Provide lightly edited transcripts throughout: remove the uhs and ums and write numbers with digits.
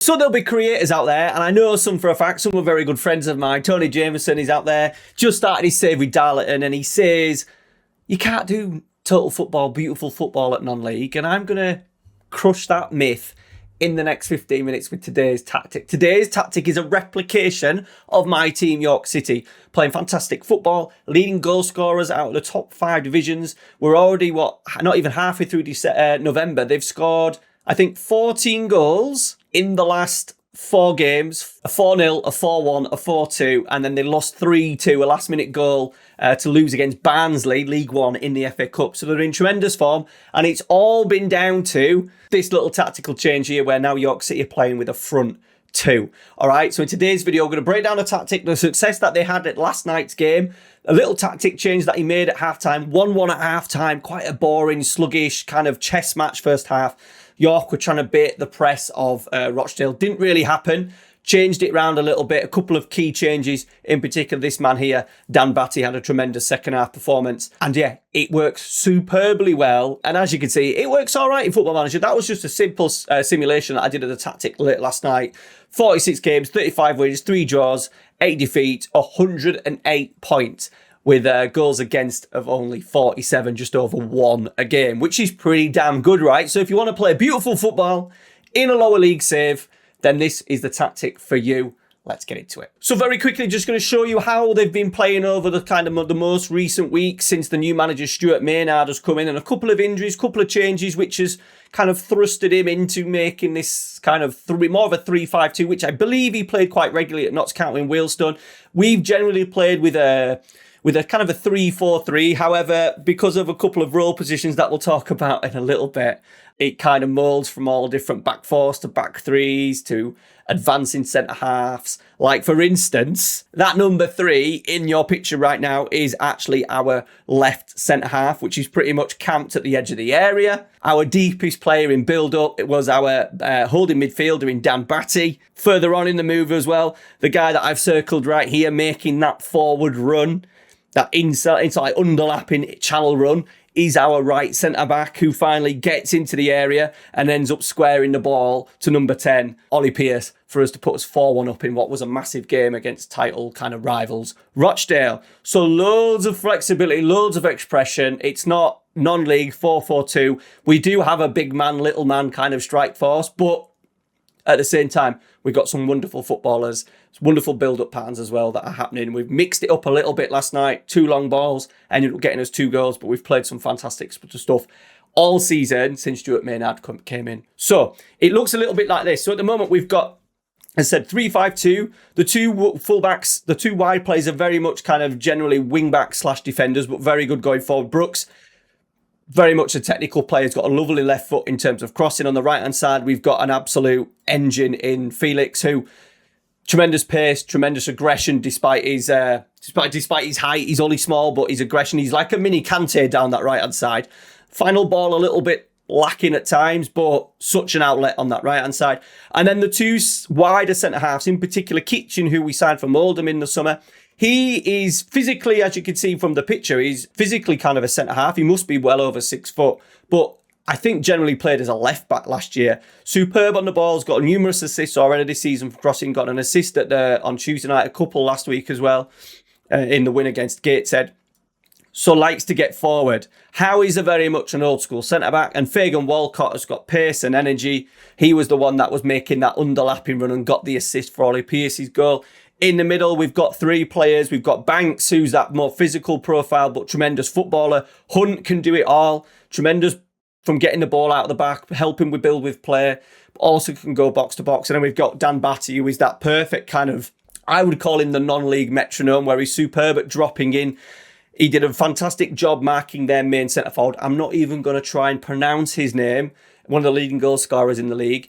So there'll be creators out there, and I know some for a fact. Some are very good friends of mine. Tony Jameson is out there, just started his save with Darlington, and he says, you can't do total football, beautiful football at non-league, and I'm going to crush that myth in the next 15 minutes with today's tactic. Today's tactic is a replication of my team, York City, playing fantastic football, leading goal scorers out of the top 5 divisions. We're already, not even halfway through November. They've scored, I think, 14 goals in the last 4 games, a 4-0, a 4-1, a 4-2, and then they lost 3-2, a last-minute goal to lose against Barnsley, League One in the FA Cup. So they're in tremendous form, and it's all been down to this little tactical change here where now York City are playing with a front 2. All right, so in today's video, we're going to break down the tactic, the success that they had at last night's game, a little tactic change that he made at halftime, 1-1 at halftime, quite a boring, sluggish kind of chess match first half. York were trying to bait the press of Rochdale. Didn't really happen. Changed it around a little bit. A couple of key changes. In particular, this man here, Dan Batty, had a tremendous second half performance. And yeah, it works superbly well. And as you can see, it works all right in Football Manager. That was just a simple simulation that I did of the tactic late last night. 46 games, 35 wins, 3 draws, 8 defeats, 108 points. With goals against of only 47, just over 1 a game, which is pretty damn good, right? So if you want to play beautiful football in a lower league save, then this is the tactic for you. Let's get into it. So very quickly, just going to show you how they've been playing over the kind of the most recent weeks since the new manager Stuart Maynard has come in, and a couple of injuries, couple of changes, which has kind of thrusted him into making this kind of more of a 3-5-2, which I believe he played quite regularly at Notts County and Wealdstone. We've generally played with a kind of a 3-4-3. However, because of a couple of role positions that we'll talk about in a little bit, it kind of molds from all different back 4s to back 3s to advancing centre halves. Like, for instance, that number 3 in your picture right now is actually our left centre half, which is pretty much camped at the edge of the area. Our deepest player in build-up, it was our holding midfielder in Dan Batty. Further on in the move as well, the guy that I've circled right here making that forward run, that inside underlapping channel run, is our right centre-back who finally gets into the area and ends up squaring the ball to number 10, Ollie Pearce, for us to put us 4-1 up in what was a massive game against title kind of rivals Rochdale. So loads of flexibility, loads of expression. It's not non-league 4-4-2. We do have a big man, little man kind of strike force, but at the same time, we've got some wonderful footballers, wonderful build-up patterns as well that are happening. We've mixed it up a little bit last night. 2 long balls, ended up getting us 2 goals, but we've played some fantastic stuff all season since Stuart Maynard came in. So it looks a little bit like this. So at the moment, we've got, as I said, 3-5-2. The 2 fullbacks, the 2 wide players are very much kind of generally wing-back / defenders, but very good going forward. Brooks, very much a technical player. He's got a lovely left foot in terms of crossing. On the right-hand side, we've got an absolute engine in Felix, who tremendous pace, tremendous aggression despite his despite his height. He's only small, but his aggression, he's like a mini Kante down that right-hand side. Final ball a little bit lacking at times, but such an outlet on that right-hand side. And then the 2 wider centre-halves, in particular Kitchen, who we signed from Oldham in the summer. He is physically, as you can see from the picture, he's physically kind of a centre-half. He must be well over 6 foot, but I think generally played as a left-back last year. Superb on the balls, got numerous assists already this season for crossing, got an assist on Tuesday night, a couple last week as well, in the win against Gateshead. So likes to get forward. Howie's a very much an old school centre-back, and Fagan Walcott has got pace and energy. He was the one that was making that underlapping run and got the assist for Ollie Pearce's goal. In the middle, we've got 3 players. We've got Banks, who's that more physical profile, but tremendous footballer. Hunt can do it all. Tremendous from getting the ball out of the back, helping with build with play, but also can go box to box. And then we've got Dan Batty, who is that perfect kind of, I would call him the non-league metronome, where he's superb at dropping in. He did a fantastic job marking their main centre forward. I'm not even going to try and pronounce his name. One of the leading goal scorers in the league.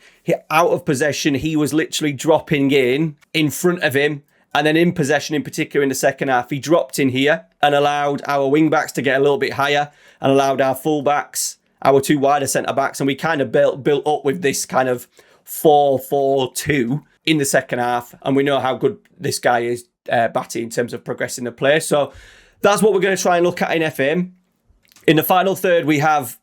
Out of possession, he was literally dropping in front of him. And then in possession, in particular in the second half, he dropped in here and allowed our wing-backs to get a little bit higher and allowed our full-backs, our 2 wider centre-backs. And we kind of built up with this kind of 4-4-2 in the second half. And we know how good this guy is, Batty, in terms of progressing the play. So that's what we're going to try and look at in FM. In the final third, we have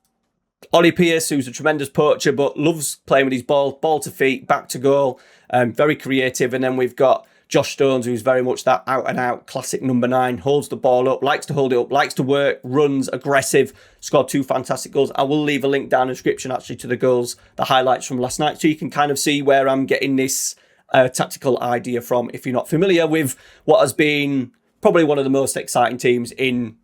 Ollie Pearce, who's a tremendous poacher, but loves playing with his ball to feet, back to goal, very creative. And then we've got Josh Stones, who's very much that out-and-out classic number 9, holds the ball up, likes to hold it up, likes to work, runs, aggressive, scored 2 fantastic goals. I will leave a link down in the description, actually, to the goals, the highlights from last night, so you can kind of see where I'm getting this tactical idea from, if you're not familiar with what has been probably one of the most exciting teams I'm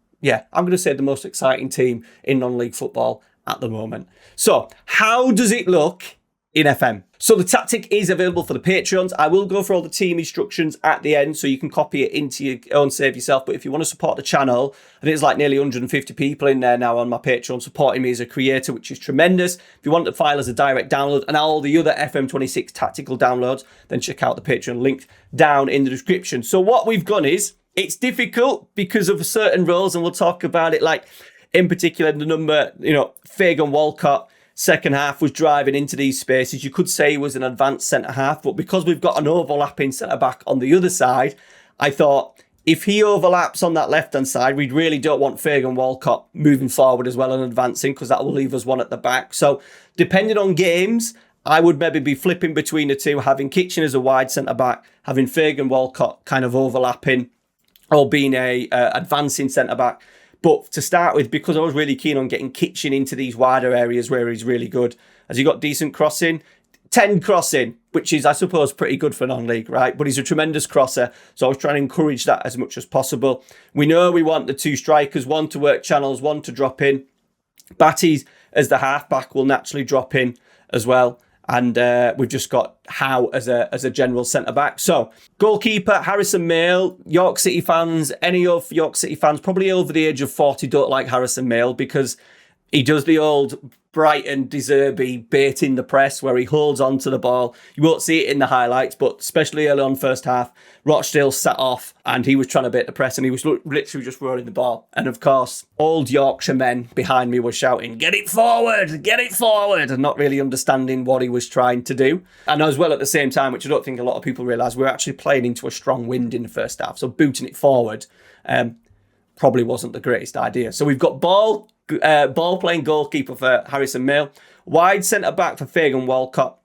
going to say the most exciting team in non-league football at the moment. So, how does it look in FM? So the tactic is available for the Patreons. I will go for all the team instructions at the end so you can copy it into your own save yourself. But if you want to support the channel, and it's like nearly 150 people in there now on my Patreon supporting me as a creator, which is tremendous. If you want the file as a direct download and all the other FM26 tactical downloads, then check out the Patreon link down in the description. So what we've done is, it's difficult because of certain roles, and we'll talk about it, like in particular the number, Fagan Walcott, second half was driving into these spaces. You could say he was an advanced centre-half, but because we've got an overlapping centre-back on the other side, I thought if he overlaps on that left-hand side, we really don't want Fagan Walcott moving forward as well and advancing, because that will leave us one at the back. So depending on games, I would maybe be flipping between the two, having Kitchen as a wide centre-back, having Fagan Walcott kind of overlapping, or being a advancing centre-back. But to start with, because I was really keen on getting Kitchen into these wider areas where he's really good, has he got decent crossing? 10 crossing, which is, I suppose, pretty good for non-league, right? But he's a tremendous crosser, so I was trying to encourage that as much as possible. We know we want the 2 strikers, one to work channels, one to drop in. Batty's as the half-back will naturally drop in as well. And we've just got Howe as a general centre-back. So, goalkeeper, Harrison Mayle. York City fans, any of York City fans, probably over the age of 40, don't like Harrison Mayle because he does the old Brighton De Zerbi bait in the press where he holds on to the ball. You won't see it in the highlights, but especially early on first half, Rochdale sat off and he was trying to bait the press and he was literally just rolling the ball. And of course, old Yorkshire men behind me were shouting, get it forward, and not really understanding what he was trying to do. And as well at the same time, which I don't think a lot of people realise, we're actually playing into a strong wind in the first half. So booting it forward probably wasn't the greatest idea. So we've got ball playing goalkeeper for Harrison Mayle, wide centre back for Fagan Walcott.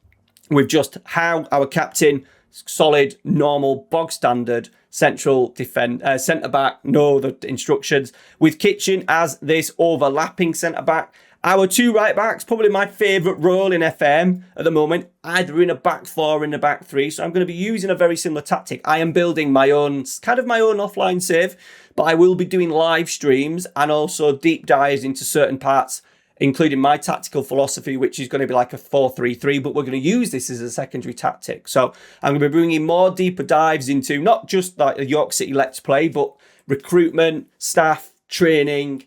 We've just Howe, our captain, solid, normal, bog standard central centre back. No other instructions. With Kitchen as this overlapping centre back. Our 2 right backs, probably my favourite role in FM at the moment, either in a back 4 or in a back 3. So I'm going to be using a very similar tactic. I am building my own offline save, but I will be doing live streams and also deep dives into certain parts, including my tactical philosophy, which is going to be like a 4-3-3, but we're going to use this as a secondary tactic. So I'm going to be bringing more deeper dives into not just like a York City Let's Play, but recruitment, staff, training,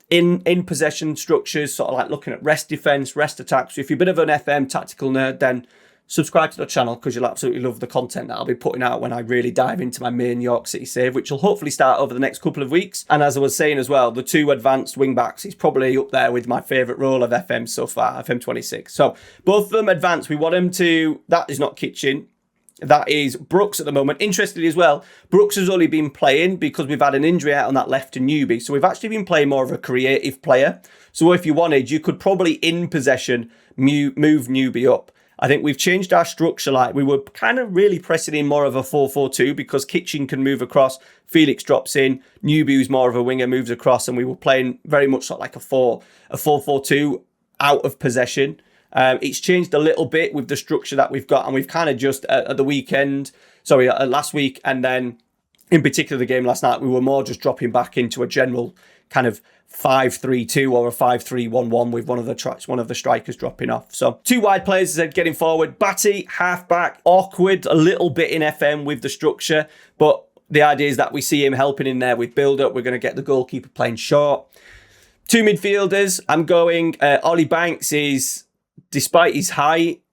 in possession structures, sort of like looking at rest defense, rest attacks. So if you're a bit of an FM tactical nerd, then subscribe to the channel because you'll absolutely love the content that I'll be putting out when I really dive into my main York City save, which will hopefully start over the next couple of weeks. And as I was saying as well, the 2 advanced wing backs is probably up there with my favourite role of FM so far, FM26. So both of them advanced. We want them to, that is not Kitchen. That is Brooks at the moment. Interestingly as well, Brooks has only been playing because we've had an injury out on that left to Newby. So we've actually been playing more of a creative player. So if you wanted, you could probably in possession move Newby up. I think we've changed our structure. Like we were kind of really pressing in more of a 4-4-2 because Kitchen can move across. Felix drops in. Newby, who's more of a winger, moves across. And we were playing very much sort of like a 4-4-2 out of possession. It's changed a little bit with the structure that we've got, and we've kind of just at the weekend, last week, and then in particular the game last night, we were more just dropping back into a general kind of 5-3-2 or a 5-3-1-1 with one of the strikers dropping off. So 2 wide players, as I said, getting forward. Batty, half-back, awkward a little bit in FM with the structure, but the idea is that we see him helping in there with build-up. We're going to get the goalkeeper playing short. 2 midfielders, I'm going, Ollie Banks is, despite his height,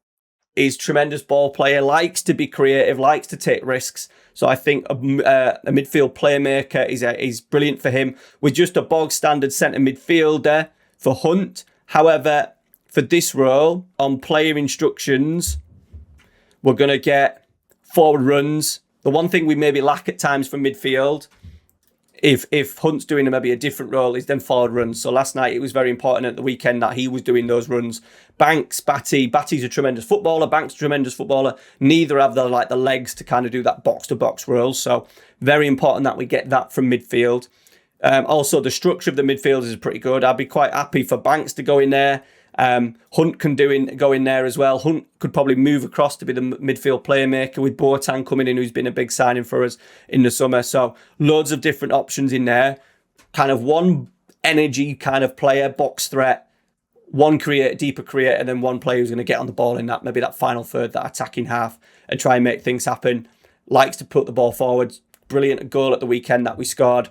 is tremendous ball player, likes to be creative, likes to take risks. So I think a midfield playmaker is brilliant for him. With just a bog standard centre midfielder for Hunt. However, for this role, on player instructions, we're going to get forward runs. The one thing we maybe lack at times from midfield if Hunt's doing maybe a different role, is then forward runs. So last night it was very important at the weekend that he was doing those runs. Batty's a tremendous footballer. Banks a tremendous footballer. Neither have the legs to kind of do that box to box role. So very important that we get that from midfield. Also, the structure of the midfield is pretty good. I'd be quite happy for Banks to go in there. Hunt can go in there as well. Hunt could probably move across to be the midfield playmaker with Boateng coming in, who's been a big signing for us in the summer. So loads of different options in there. Kind of one energy kind of player, box threat, one deeper creator, and then one player who's going to get on the ball in that maybe that final third, that attacking half, and try and make things happen. Likes to put the ball forward. Brilliant goal at the weekend that we scored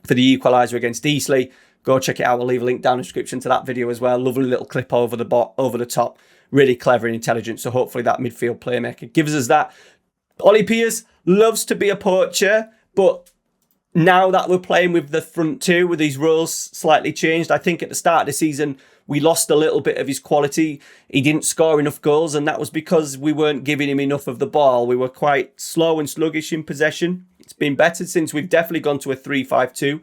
for the equaliser against Eastleigh. Go check it out. We'll leave a link down in the description to that video as well. Lovely little clip over the top. Really clever and intelligent. So hopefully that midfield playmaker gives us that. Ollie Pearce loves to be a poacher, but now that we're playing with the front two, with these roles slightly changed, I think at the start of the season, we lost a little bit of his quality. He didn't score enough goals, and that was because we weren't giving him enough of the ball. We were quite slow and sluggish in possession. It's been better since we've definitely gone to a 3-5-2.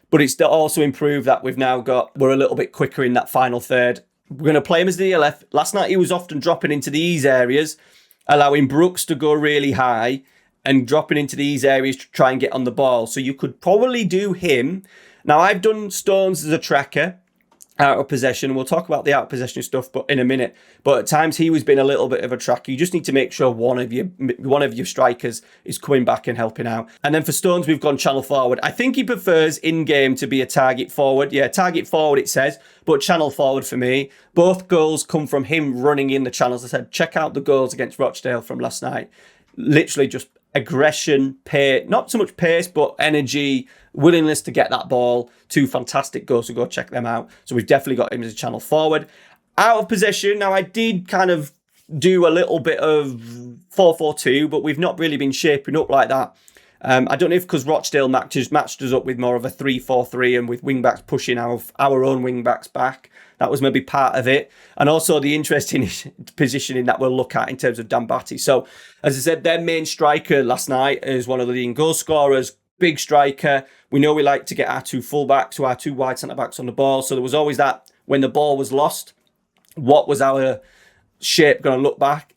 But it's also improved that we're a little bit quicker in that final third. We're going to play him as the DLF. Last night he was often dropping into these areas, allowing Brooks to go really high and dropping into these areas to try and get on the ball. So you could probably do him. Now, I've done Stones as a tracker, out of possession. We'll talk about the out of possession stuff but in a minute. But at times he was being a little bit of a tracker. You just need to make sure one of your strikers is coming back and helping out. And then for Stones, we've gone channel forward. I think he prefers in-game to be a target forward. Yeah, target forward it says, but channel forward for me. Both goals come from him running in the channels. I said, check out the goals against Rochdale from last night. Literally just aggression, pace, not so much pace, but energy, willingness to get that ball. Two fantastic goals, so go check them out. So we've definitely got him as a channel forward. Out of possession, now I did kind of do a little bit of 4-4-2, but we've not really been shaping up like that. I don't know if because Rochdale matched us up with more of a 3-4-3 and with wing-backs pushing our own wing-backs back. That was maybe part of it. And also the interesting positioning that we'll look at in terms of Dan Batty. So, as I said, their main striker last night is one of the leading goal scorers, big striker. We know we like to get our two full-backs, or our two wide centre-backs on the ball. So there was always that, when the ball was lost, what was our shape going to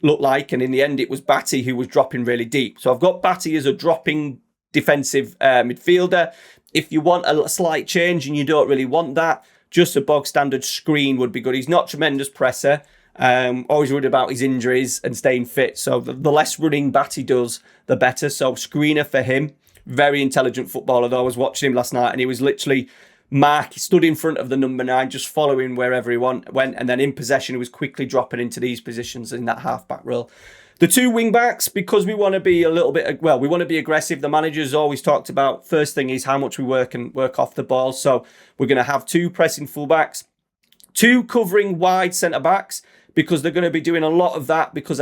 look like? And in the end, it was Batty who was dropping really deep. So I've got Batty as a dropping defensive midfielder. If you want a slight change and you don't really want that, just a bog standard screen would be good. He's not tremendous presser. Always worried about his injuries and staying fit. So the less running Batty does, the better. So screener for him. Very intelligent footballer, though. I was watching him last night and he was literally he stood in front of the number 9, just following wherever he went. And then in possession, he was quickly dropping into these positions in that half-back role. The two wing-backs, because we want to be we want to be aggressive. The manager's always talked about, first thing is how much we work off the ball. So we're going to have two pressing full-backs, two covering wide centre-backs, because they're going to be doing a lot of that because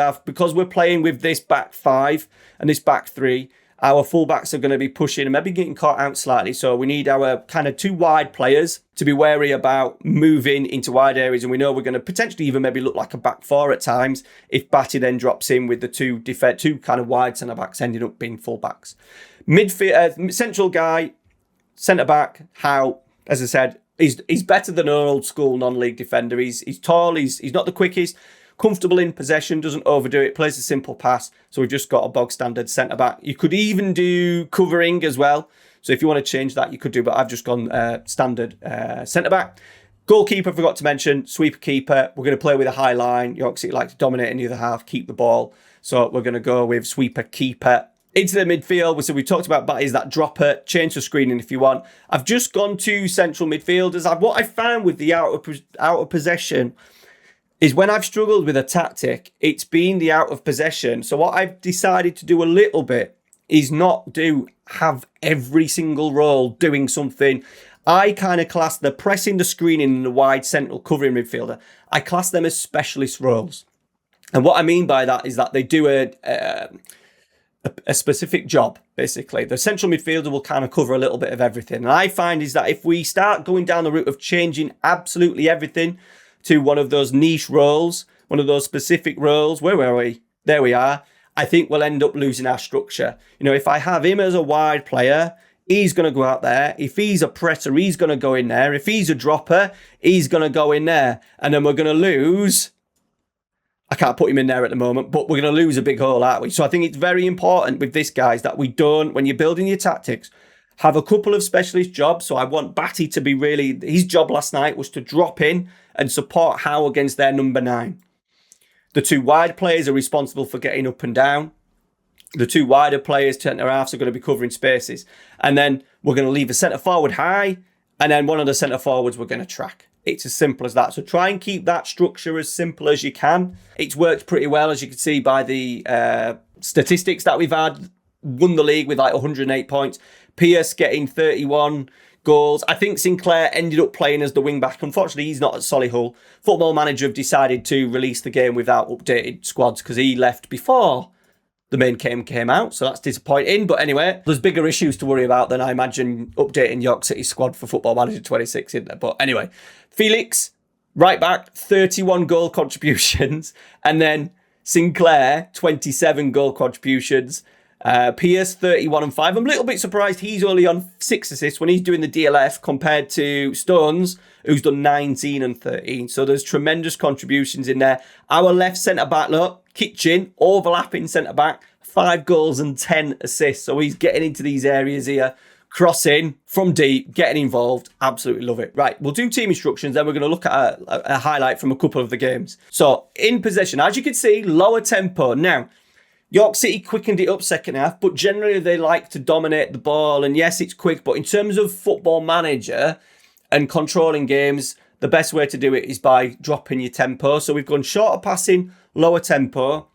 we're playing with this back 5 and this back 3. Our fullbacks are going to be pushing and maybe getting caught out slightly. So we need our kind of two wide players to be wary about moving into wide areas. And we know we're going to potentially even maybe look like a back 4 at times if Batty then drops in with the two kind of wide centre-backs ending up being fullbacks. Midfield, central guy, centre-back, Howe, as I said, he's better than an old school non-league defender. He's tall, he's not the quickest. Comfortable in possession, doesn't overdo it, plays a simple pass. So we've just got a bog standard centre-back. You could even do covering as well. So if you want to change that, you could do, but I've just gone standard centre-back. Goalkeeper, forgot to mention, sweeper keeper. We're going to play with a high line. You obviously like to dominate in the other half, keep the ball. So we're going to go with sweeper keeper. Into the midfield, so we talked about Batty's that dropper, change to screening if you want. I've just gone to central midfielders. What I found with the out of possession is when I've struggled with a tactic, it's been the out of possession. So what I've decided to do a little bit is not have every single role doing something. I kind of class the pressing, the screening, and the wide central covering midfielder, I class them as specialist roles. And what I mean by that is that they do a specific job, basically. The central midfielder will kind of cover a little bit of everything. And I find is that if we start going down the route of changing absolutely everything to one of those niche roles, one of those specific roles, where were we? There we are. I think we'll end up losing our structure. You know, if I have him as a wide player, he's going to go out there. If he's a presser, he's going to go in there. If he's a dropper, he's going to go in there. And then we're going to lose. I can't put him in there at the moment, but we're going to lose a big hole, aren't we? So I think it's very important with this, guys, that we don't, when you're building your tactics, have a couple of specialist jobs. So I want Batty to be really, his job last night was to drop in and support Howe against their number 9. The 2 wide players are responsible for getting up and down. The 2 wider players, centre halves, are going to be covering spaces. And then we're going to leave a centre forward high. And then one of the centre forwards we're going to track. It's as simple as that. So try and keep that structure as simple as you can. It's worked pretty well, as you can see by the statistics that we've had. Won the league with like 108 points. Pierce getting 31 goals. I think Sinclair ended up playing as the wing back. Unfortunately, he's not at Solihull. Football Manager have decided to release the game without updated squads because he left before the main game came out, so that's disappointing. But anyway, there's bigger issues to worry about than I imagine updating York City squad for Football Manager 26, isn't there? But anyway, Felix, right back, 31 goal contributions. And then Sinclair, 27 goal contributions. Pierce, 31 and 5. I'm a little bit surprised he's only on 6 assists when he's doing the DLF compared to Stones, who's done 19 and 13. So there's tremendous contributions in there. Our left centre-back, look, Kitchen, overlapping centre-back, 5 goals and 10 assists. So he's getting into these areas here, crossing from deep, getting involved. Absolutely love it. Right, we'll do team instructions, then we're going to look at a highlight from a couple of the games. So in possession, as you can see, lower tempo. Now, York City quickened it up second half, but generally they like to dominate the ball. And yes, it's quick, but in terms of Football Manager and controlling games, the best way to do it is by dropping your tempo. So we've gone shorter passing, lower tempo,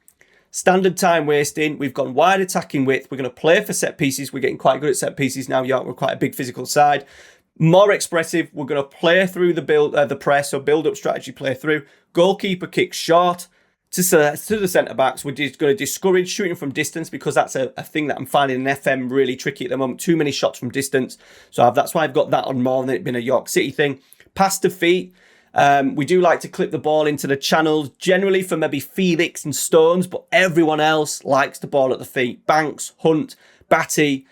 standard time wasting. We've gone wide attacking width. We're going to play for set pieces. We're getting quite good at set pieces now. York, we're quite a big physical side. More expressive. We're going to play through the press, or build up strategy, play through. Goalkeeper kicks short to the centre-backs. We're just going to discourage shooting from distance because that's a thing that I'm finding in FM really tricky at the moment. Too many shots from distance. So that's why I've got that on more than it been a York City thing. Pass to feet. We do like to clip the ball into the channels, generally for maybe Felix and Stones, but everyone else likes the ball at the feet. Banks, Hunt, Batty,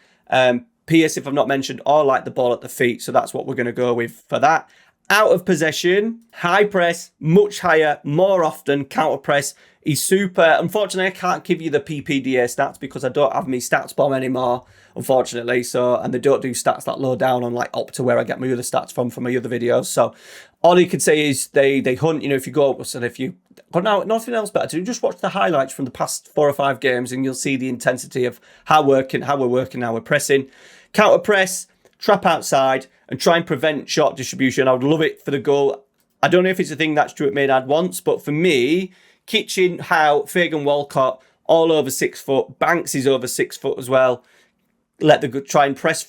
Pierce, if I've not mentioned, all like the ball at the feet. So that's what we're going to go with for that. Out of possession, high press, much higher, more often, counter press. He's super. Unfortunately, I can't give you the PPDA stats because I don't have my stats bomb anymore, unfortunately. So, and they don't do stats that low down on like Opta where I get my other stats from my other videos. So all you can say is they hunt, if you go, so if you got nothing else better to do, just watch the highlights from the past 4 or 5 games and you'll see the intensity of how we're pressing. Counter press, trap outside, and try and prevent short distribution. I would love it for the goal. I don't know if it's a thing that Stuart Maynard wants, but for me, Kitchen, Howe, Fagan, Walcott, all over 6 foot. Banks is over 6 foot as well. Try and press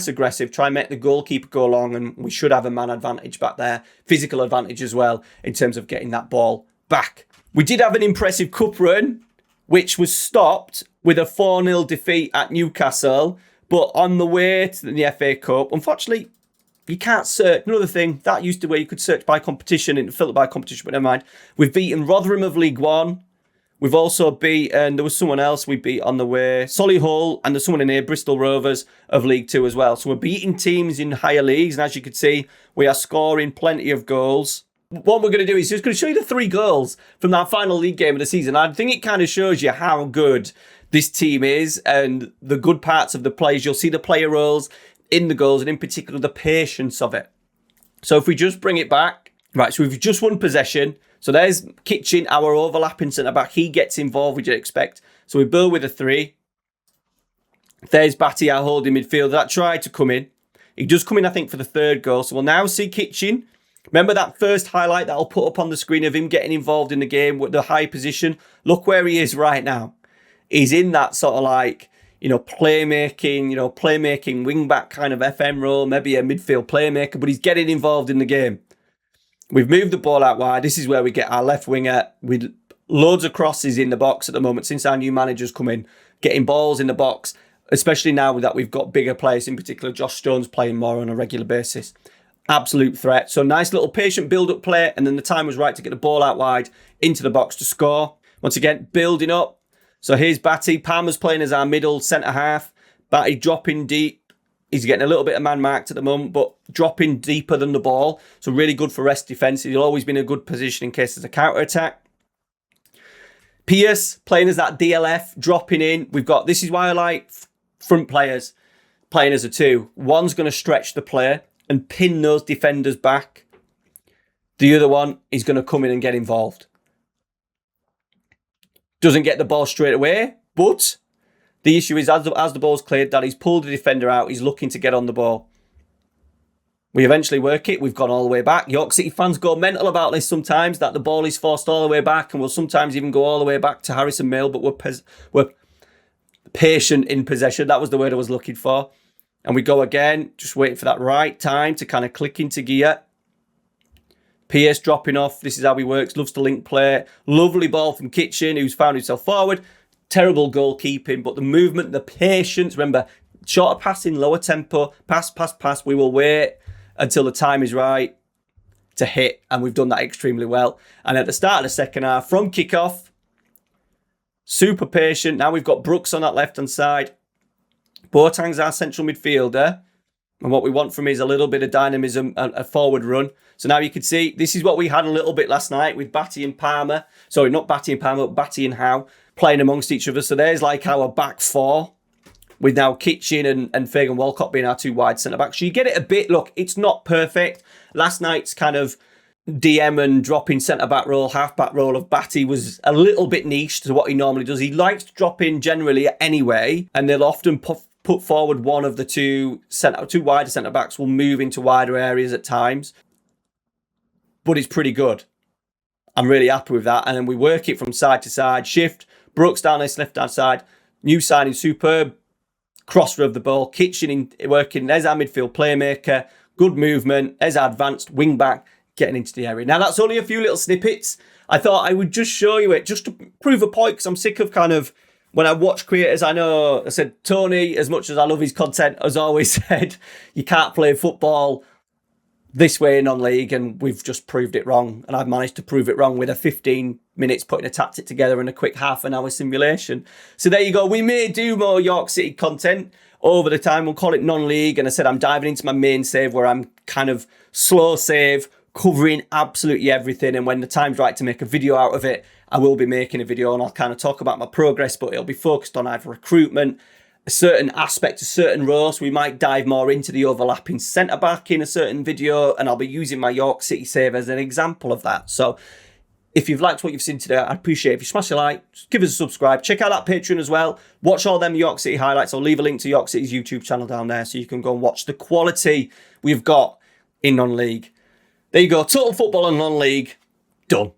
aggressive. Try and make the goalkeeper go long, and we should have a man advantage back there. Physical advantage as well in terms of getting that ball back. We did have an impressive cup run, which was stopped with a 4-0 defeat at Newcastle. But on the way to the FA Cup, unfortunately, you can't search. Another thing, that used to where you could search by competition and filter by competition, but never mind. We've beaten Rotherham of League One. We've also beaten, there was someone else we beat on the way, Solihull, and there's someone in here, Bristol Rovers of League Two as well. So we're beating teams in higher leagues, and as you can see, we are scoring plenty of goals. What we're going to do is just going to show you the 3 goals from that final league game of the season. I think it kind of shows you how good this team is and the good parts of the plays. You'll see the player roles in the goals and in particular the patience of it. So if we just bring it back, right, so we've just won possession. So there's Kitchen, our overlapping centre-back. He gets involved, which you'd expect. So we build with a 3. There's Batty, our holding midfielder. That tried to come in. He does come in, I think, for the 3rd goal. So we'll now see Kitchen. Remember that first highlight that I'll put up on the screen of him getting involved in the game with the high position? Look where he is right now. He's in that sort of like, playmaking wing-back kind of FM role, maybe a midfield playmaker, but he's getting involved in the game. We've moved the ball out wide. This is where we get our left winger with loads of crosses in the box at the moment since our new manager's come in, getting balls in the box, especially now that we've got bigger players, in particular Josh Stones playing more on a regular basis. Absolute threat. So nice little patient build-up play, and then the time was right to get the ball out wide into the box to score. Once again, building up. So here's Batty. Palmer's playing as our middle centre-half. Batty dropping deep. He's getting a little bit of man marked at the moment, but dropping deeper than the ball. So really good for rest defence. He's always been in a good position in case there's a counter-attack. Pierce playing as that DLF, dropping in. This is why I like front players playing as a 2. One's going to stretch the player and pin those defenders back. The other one is going to come in and get involved. Doesn't get the ball straight away, but the issue is as the ball's cleared, that he's pulled the defender out, he's looking to get on the ball. We eventually work it, we've gone all the way back. York City fans go mental about this sometimes, that the ball is forced all the way back, and we'll sometimes even go all the way back to Harrison Mill, but we're patient in possession. That was the word I was looking for. And we go again, just waiting for that right time to kind of click into gear. Pierce dropping off, this is how he works, loves to link play. Lovely ball from Kitchen, who's found himself forward. Terrible goalkeeping, but the movement, the patience. Remember, shorter passing, lower tempo, pass. We will wait until the time is right to hit, and we've done that extremely well. And at the start of the second half, from kickoff, super patient. Now we've got Brooks on that left-hand side. Boateng's our central midfielder. And what we want from him is a little bit of dynamism and a forward run. So now you can see, this is what we had a little bit last night with Batty and Palmer. Sorry, not Batty and Palmer, but Batty and Howe playing amongst each other. So there's like our back 4 with now Kitchen and Fagan Walcott being our 2 wide centre-backs. So you get it a bit, look, it's not perfect. Last night's kind of DM and dropping centre-back role, half-back role of Batty was a little bit niche to what he normally does. He likes to drop in generally anyway, and they'll often put forward one of the two wider centre-backs will move into wider areas at times. But it's pretty good. I'm really happy with that. And then we work it from side to side. Shift, Brooks down this left-hand side. New signing, superb. Crosser of the ball. Kitchen working. There's our midfield playmaker. Good movement. There's our advanced wing-back getting into the area. Now, that's only a few little snippets. I thought I would just show you it, just to prove a point, because I'm sick of kind of, when I watch creators, I said, Tony, as much as I love his content, has always said, you can't play football this way in non-league, and we've just proved it wrong. And I've managed to prove it wrong with a 15 minutes putting a tactic together and a quick half-an-hour simulation. So there you go. We may do more York City content over the time. We'll call it non-league. And I said I'm diving into my main save, where I'm kind of slow save, covering absolutely everything. And when the time's right to make a video out of it, I will be making a video, and I'll kind of talk about my progress, but it'll be focused on either recruitment, a certain aspect, a certain role. So we might dive more into the overlapping centre-back in a certain video, and I'll be using my York City save as an example of that. So if you've liked what you've seen today, I'd appreciate it if you smash a like, give us a subscribe, check out that Patreon as well, watch all them York City highlights. I'll leave a link to York City's YouTube channel down there so you can go and watch the quality we've got in non-league. There you go, total football and non-league, done.